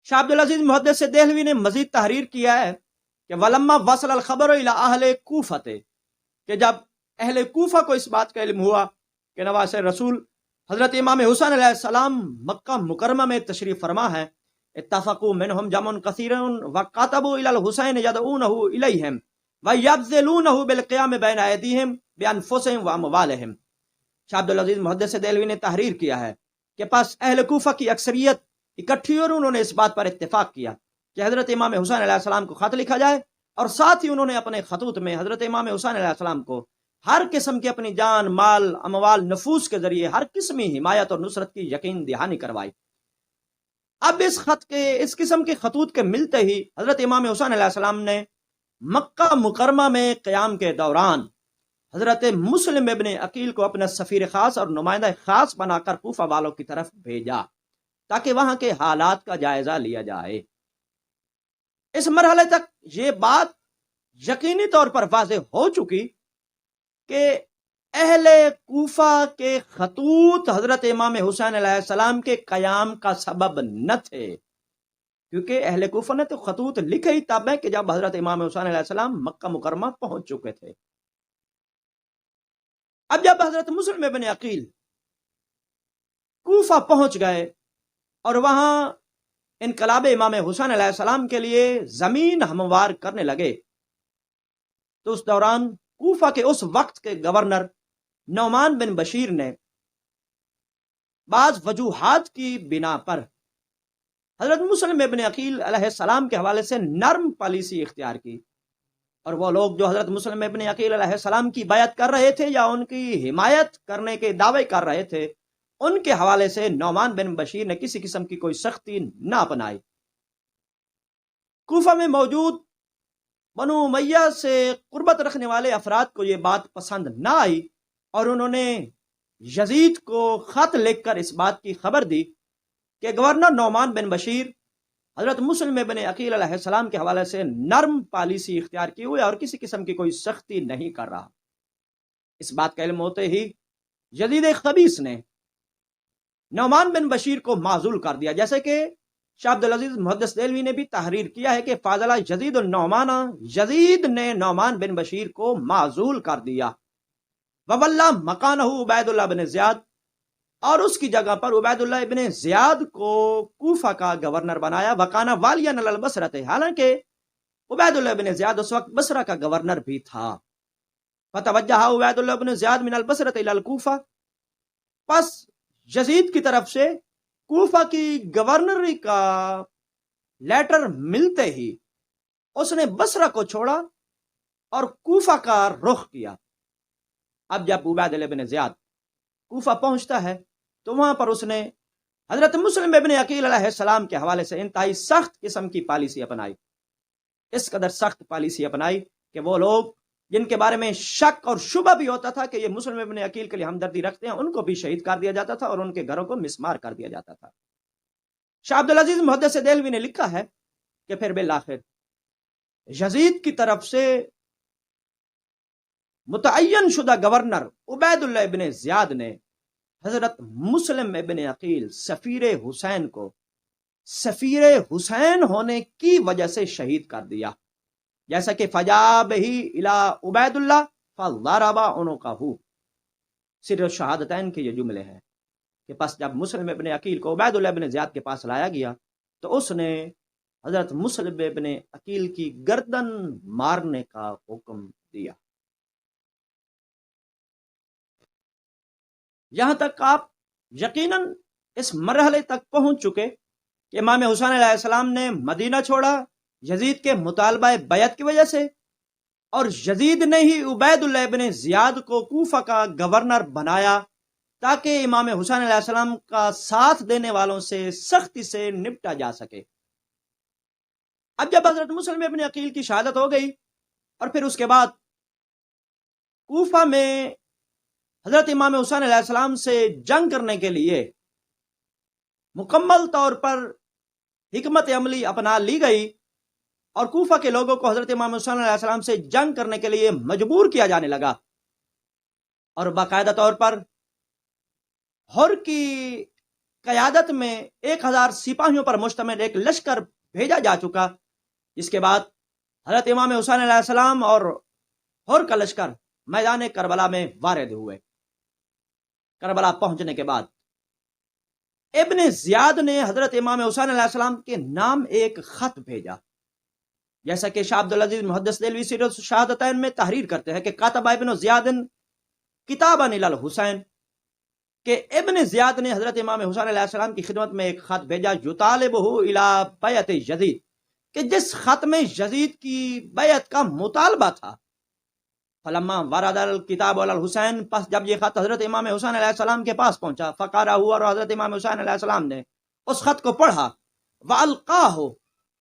شاہ عبد العزیز محدث دہلوی نے مزید تحریر کیا ہے کہ ولما وصل الخبر الی اہل کوفہ، کہ جب اہل کوفہ کو اس بات کا علم ہوا کہ نواسہ رسول حضرت امام حسین علیہ السلام مکہ مکرمہ میں تشریف فرما ہے، اتفقوا منہم جمع کثیر وکاتبوا الی الحسین یدعونہ الیہم ویبذلونہ بالقیام بین ایدیہم بانفسہم واموالہم۔ شاہ عبد العزیز محدث دہلوی نے تحریر کیا ہے کہ پس اہل کوفہ کی اکثریت اکٹھی اور انہوں نے اس بات پر اتفاق کیا کہ حضرت امام حسین علیہ السلام کو خط لکھا جائے، اور ساتھ ہی انہوں نے اپنے خطوط میں حضرت امام حسین علیہ السلام کو ہر قسم کی اپنی جان، مال، اموال، نفوس کے ذریعے ہر قسمی حمایت اور نصرت کی یقین دہانی کروائی۔ اب اس قسم کے خطوط کے ملتے ہی حضرت امام حسین علیہ السلام نے مکہ مکرمہ میں قیام کے دوران حضرت مسلم ابن عقیل کو اپنا سفیر خاص اور نمائندہ خاص بنا کر کوفہ والوں کی طرف بھیجا تاکہ وہاں کے حالات کا جائزہ لیا جائے۔ اس مرحلے تک یہ بات یقینی طور پر واضح ہو چکی کہ اہل کوفہ کے خطوط حضرت امام حسین علیہ السلام کے قیام کا سبب نہ تھے، کیونکہ اہل کوفہ نے تو خطوط لکھے ہی تب ہے کہ جب حضرت امام حسین علیہ السلام مکہ مکرمہ پہنچ چکے تھے۔ اب جب حضرت مسلم ابن عقیل کوفہ پہنچ گئے اور وہاں انقلاب امام حسین علیہ السلام کے لیے زمین ہموار کرنے لگے، تو اس دوران کوفہ کے اس وقت کے گورنر نعمان بن بشیر نے بعض وجوہات کی بنا پر حضرت مسلم ابن عقیل علیہ السلام کے حوالے سے نرم پالیسی اختیار کی، اور وہ لوگ جو حضرت مسلم ابن عقیل علیہ السلام کی بیعت کر رہے تھے یا ان کی حمایت کرنے کے دعوے کر رہے تھے، ان کے حوالے سے نعمان بن بشیر نے کسی قسم کی کوئی سختی نہ اپنائی۔ کوفہ میں موجود بنو امیہ سے قربت رکھنے والے افراد کو یہ بات پسند نہ آئی، اور انہوں نے یزید کو خط لکھ کر اس بات کی خبر دی کہ گورنر نعمان بن بشیر حضرت مسلم ابن عقیل علیہ السلام کے حوالے سے نرم پالیسی اختیار کی ہوئی اور کسی قسم کی کوئی سختی نہیں کر رہا۔ اس بات کا علم ہوتے ہی یزید خبیث نے نعمان بن بشیر کو معزول کر دیا، جیسے کہ شاہ عبد العزیز محدث دہلوی نے بھی تحریر کیا ہے کہ فاضلہ یزید النعمان، یزید نے نعمان بن بشیر کو معزول کر دیا۔ وولا مکانہ عبید اللہ بن زیاد، اور اس کی جگہ پر عبید اللہ ابن زیاد کو کوفہ کا گورنر بنایا۔ وکانہ والیاً علی البصرۃ، حالانکہ عبید اللہ ابن زیاد اس وقت بصرہ کا گورنر بھی تھا۔ فتوجہ عبید اللہ ابن زیاد من البصرۃ الی الکوفہ، پس یزید کی طرف سے کوفہ کی گورنری کا لیٹر ملتے ہی اس نے بصرہ کو چھوڑا اور کوفہ کا رخ کیا۔ اب جب عبید اللہ ابن زیاد کوفہ پہنچتا ہے تو وہاں پر اس نے حضرت مسلم ابن عقیل علیہ السلام کے حوالے سے انتہائی سخت قسم کی پالیسی اپنائی، اس قدر سخت پالیسی اپنائی کہ وہ لوگ جن کے بارے میں شک اور شبہ بھی ہوتا تھا کہ یہ مسلم ابن عقیل کے لیے ہمدردی رکھتے ہیں، ان کو بھی شہید کر دیا جاتا تھا اور ان کے گھروں کو مسمار کر دیا جاتا تھا۔ شاہ عبد العزیز محدث دہلوی نے لکھا ہے کہ پھر بالآخر یزید کی طرف سے متعین شدہ گورنر عبید اللہ ابن زیاد نے حضرت مسلم ابن عقیل سفیر حسین کو سفیر حسین ہونے کی وجہ سے شہید کر دیا، جیسا کہ فجاب ہی الی عبید اللہ فضرب عنقہ، سر الشہادتین کے یہ جملے ہیں کہ پس جب مسلم ابن عقیل کو عبید اللہ ابن زیاد کے پاس لایا گیا تو اس نے حضرت مسلم ابن عقیل کی گردن مارنے کا حکم دیا۔ یہاں تک آپ یقیناً اس مرحلے تک پہنچ چکے کہ امام حسین علیہ السلام نے مدینہ چھوڑا یزید کے مطالبہ بیعت کی وجہ سے، اور یزید نے ہی عبید اللہ ابن زیاد کو کوفہ کا گورنر بنایا تاکہ امام حسین علیہ السلام کا ساتھ دینے والوں سے سختی سے نپٹا جا سکے۔ اب جب حضرت مسلم ابن عقیل کی شہادت ہو گئی اور پھر اس کے بعد کوفہ میں حضرت امام حسین علیہ السلام سے جنگ کرنے کے لیے مکمل طور پر حکمت عملی اپنا لی گئی اور کوفہ کے لوگوں کو حضرت امام حسین علیہ السلام سے جنگ کرنے کے لیے مجبور کیا جانے لگا، اور باقاعدہ طور پر ہر کی قیادت میں 1000 سپاہیوں پر مشتمل ایک لشکر بھیجا جا چکا، جس کے بعد حضرت امام حسین علیہ السلام اور کا لشکر میدان کربلا میں وارد ہوئے۔ کربلا پہنچنے کے بعد ابن زیاد نے حضرت امام حسین علیہ السلام کے نام ایک خط بھیجا، جیسا کہ شاہ عبدالعزیز محدث دہلوی سیرت الشہادتین میں تحریر کرتے ہیں کہ کاتب ابن زیاد کتابا الی الحسین، کہ ابن زیاد نے حضرت امام حسین علیہ السلام کی خدمت میں ایک خط بھیجا یطالبہ الی بیعت یزید، کہ جس خط میں یزید کی بیعت کا مطالبہ تھا۔ فلما ورد الکتاب علی الحسین، پس جب یہ خط حضرت امام حسین علیہ السلام کے پاس پہنچا، فقرہ ہوا، اور حضرت امام حسین علیہ السلام نے اس خط کو پڑھا، والقاہ،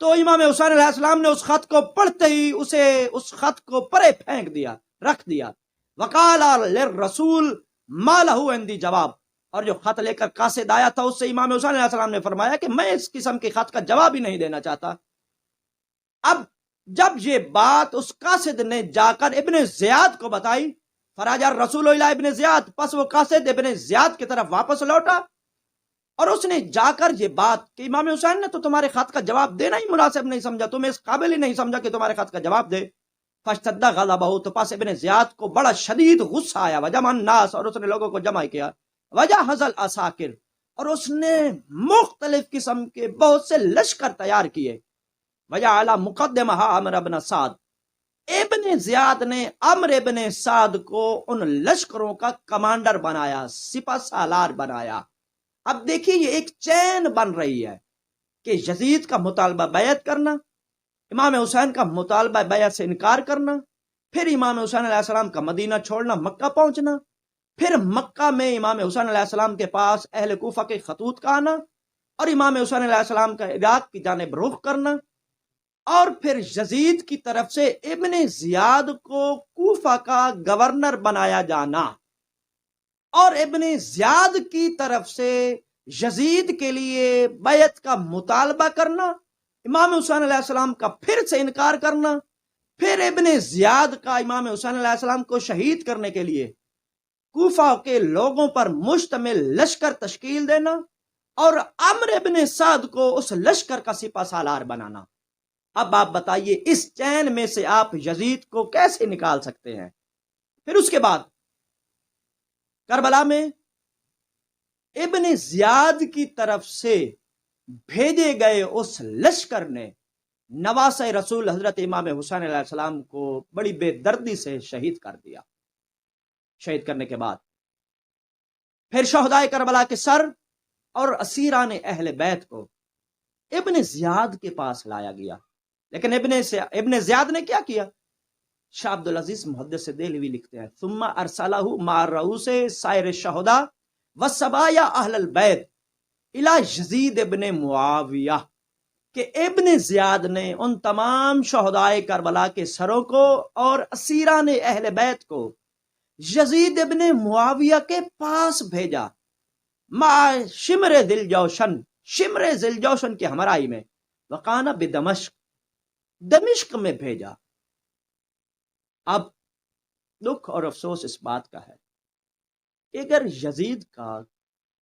تو امام حسین علیہ السلام نے اس خط کو پڑھتے ہی اس خط کو پرے پھینک دیا، رکھ دیا۔ وقال للرسول ما لہ عندی جواب، اور جو خط لے کر قاصد آیا تھا اس سے امام حسین علیہ السلام نے فرمایا کہ میں اس قسم کے خط کا جواب ہی نہیں دینا چاہتا۔ اب جب یہ بات اس قاصد نے جا کر ابن زیاد کو بتائی، فراجع الرسول الی ابن زیاد، پس وہ قاصد ابن زیاد کی طرف واپس لوٹا اور اس نے جا کر یہ بات کہ امام حسین نے تو تمہارے خط کا جواب دینا ہی مناسب نہیں سمجھا، تمہیں اس قابل ہی نہیں سمجھا کہ تمہارے خط کا جواب دے۔ فاشتد غضبہ، تو پس ابن زیاد کو بڑا شدید غصہ آیا، وجمع الناس، اور اس نے لوگوں کو جمع کیا، وجہز العساکر، اور اس نے مختلف قسم کے بہت سے لشکر تیار کیے، وجعل مقدمہ عمرو بن سعد، ابن زیاد نے عمرو بن سعد کو ان لشکروں کا کمانڈر بنایا، سپہ سالار بنایا۔ اب دیکھیے یہ ایک چین بن رہی ہے کہ یزید کا مطالبہ بیعت کرنا، امام حسین کا مطالبہ بیعت سے انکار کرنا، پھر امام حسین علیہ السلام کا مدینہ چھوڑنا، مکہ پہنچنا، پھر مکہ میں امام حسین علیہ السلام کے پاس اہل کوفہ کے خطوط کا آنا، اور امام حسین علیہ السلام کا عراق کی جانب رخ کرنا، اور پھر یزید کی طرف سے ابن زیاد کو کوفہ کا گورنر بنایا جانا، اور ابن زیاد کی طرف سے یزید کے لیے بیعت کا مطالبہ کرنا، امام حسین علیہ السلام کا پھر سے انکار کرنا، پھر ابن زیاد کا امام حسین علیہ السلام کو شہید کرنے کے لیے کوفہ کے لوگوں پر مشتمل لشکر تشکیل دینا، اور عمرو ابن سعد کو اس لشکر کا سپہ سالار بنانا۔ اب آپ بتائیے اس چین میں سے آپ یزید کو کیسے نکال سکتے ہیں؟ پھر اس کے بعد کربلا میں ابن زیاد کی طرف سے بھیجے گئے اس لشکر نے نواسہ رسول حضرت امام حسین علیہ السلام کو بڑی بے دردی سے شہید کر دیا۔ شہید کرنے کے بعد پھر شہدائے کربلا کے سر اور اسیران اہل بیت کو ابن زیاد کے پاس لایا گیا، لیکن ابن زیاد نے کیا کیا؟ شاہ عبدالعزیز محدث دہلوی لکھتے ہیں ثم ارسلہ مع رؤوس سائر الشہداء والسبایا اہل البیت الی یزید ابن معاویہ، کہ ابن زیاد نے ان تمام شہدائے کربلا کے سروں کو اور اسیران اہل بیت کو یزید ابن معاویہ کے پاس بھیجا، مع شمر ذی الجوشن، شمر ذی الجوشن کی ہمراہی میں، وقانا بدمشق، دمشق میں بھیجا۔ اب دکھ اور افسوس اس بات کا ہے کہ اگر یزید کا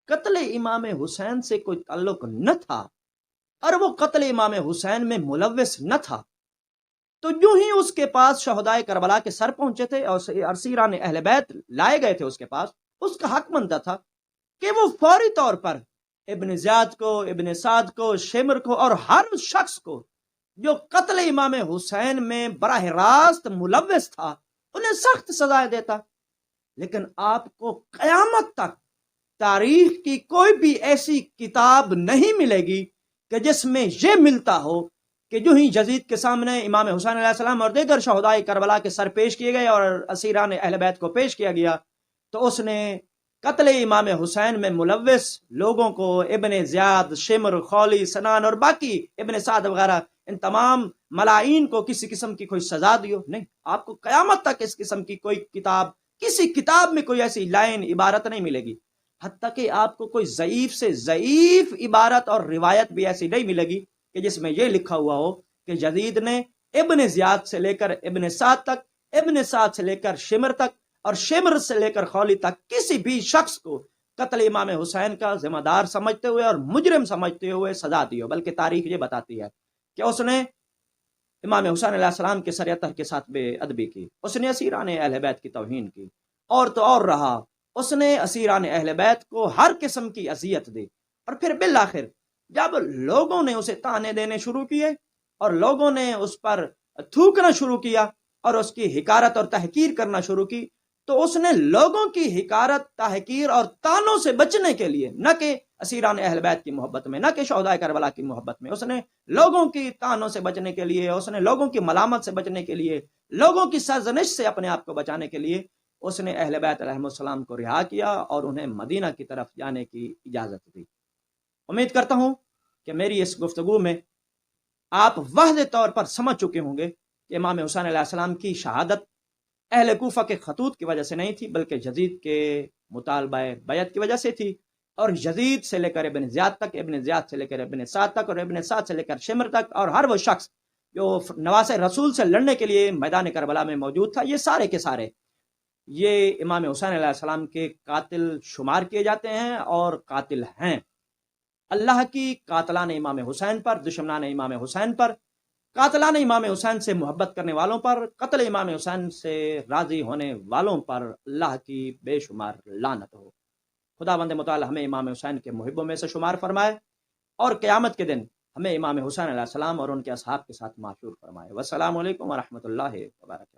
قتل امام حسین سے کوئی تعلق نہ تھا اور وہ قتل امام حسین میں ملوث نہ تھا، تو یوں ہی اس کے پاس شہدائے کربلا کے سر پہنچے تھے اور اسیران اہل بیت لائے گئے تھے اس کے پاس، اس کا حق بنتا تھا کہ وہ فوری طور پر ابن زیاد کو، ابن سعد کو، شمر کو اور ہر شخص کو جو قتل امام حسین میں براہ راست ملوث تھا انہیں سخت سزائیں دیتا۔ لیکن آپ کو قیامت تک تاریخ کی کوئی بھی ایسی کتاب نہیں ملے گی کہ جس میں یہ ملتا ہو کہ جو ہی یزید کے سامنے امام حسین علیہ السلام اور دیگر شہدائے کربلا کے سر پیش کیے گئے اور اسیران اہل بیت کو پیش کیا گیا تو اس نے قتل امام حسین میں ملوث لوگوں کو، ابن زیاد، شمر، خولی، سنان اور باقی ابن سعد وغیرہ، ان تمام ملائین کو کسی قسم کی کوئی سزا دیو نہیں۔ آپ کو قیامت تک اس قسم کی کوئی کتاب، کسی کتاب میں کوئی ایسی لائن، عبارت نہیں ملے گی، حتیٰ کہ آپ کو کوئی ضعیف سے ضعیف عبارت اور روایت بھی ایسی نہیں ملے گی کہ جس میں یہ لکھا ہوا ہو کہ یزید نے ابن زیاد سے لے کر ابن سعد تک، ابن سعد سے لے کر شمر تک اور شمر سے لے کر خولی تک کسی بھی شخص کو قتل امام حسین کا ذمہ دار سمجھتے ہوئے اور مجرم سمجھتے ہوئے سزا دی ہو، بلکہ تاریخ یہ بتاتی ہے کہ اس نے امام حسین علیہ السلام کے سر اطہر کے ساتھ بے ادبی کی، اس نے اسیران اہل بیت کی توہین کی، اور تو اور رہا اس نے اسیران اہل بیت کو ہر قسم کی اذیت دی، اور پھر بالآخر جب لوگوں نے اسے تانے دینے شروع کیے اور لوگوں نے اس پر تھوکنا شروع کیا اور اس کی حقارت اور تحقیر کرنا شروع کی، تو اس نے لوگوں کی حقارت، تحقیر اور تانوں سے بچنے کے لیے، نہ کہ اسیران اہل بیت کی محبت میں، نہ کہ شہداء کربلا کی محبت میں، اس نے لوگوں کی تانوں سے بچنے کے لیے، اس نے لوگوں کی ملامت سے بچنے کے لیے، لوگوں کی سرزنش سے اپنے آپ کو بچانے کے لیے اس نے اہل بیت علیہ السلام کو رہا کیا اور انہیں مدینہ کی طرف جانے کی اجازت دی۔ امید کرتا ہوں کہ میری اس گفتگو میں آپ واضح طور پر سمجھ چکے ہوں گے کہ امام حسین علیہ السلام کی شہادت اہل کوفہ کے خطوط کی وجہ سے نہیں تھی، بلکہ یزید کے مطالبہ بیعت کی وجہ سے تھی، اور یزید سے لے کر ابن زیاد تک، ابن زیاد سے لے کر ابن سعد تک، اور ابن سعد سے لے کر شمر تک، اور ہر وہ شخص جو نواسہ رسول سے لڑنے کے لیے میدان کربلا میں موجود تھا، یہ سارے کے سارے یہ امام حسین علیہ السلام کے قاتل شمار کیے جاتے ہیں اور قاتل ہیں۔ اللہ کی قاتلان امام حسین پر، دشمنان امام حسین پر، قاتلان امام حسین سے محبت کرنے والوں پر، قتل امام حسین سے راضی ہونے والوں پر اللہ کی بے شمار لعنت ہو۔ خداوند متعال ہمیں امام حسین کے محبوں میں سے شمار فرمائے اور قیامت کے دن ہمیں امام حسین علیہ السلام اور ان کے اصحاب کے ساتھ معشور فرمائے۔ والسلام علیکم ورحمۃ اللہ وبرکاتہ۔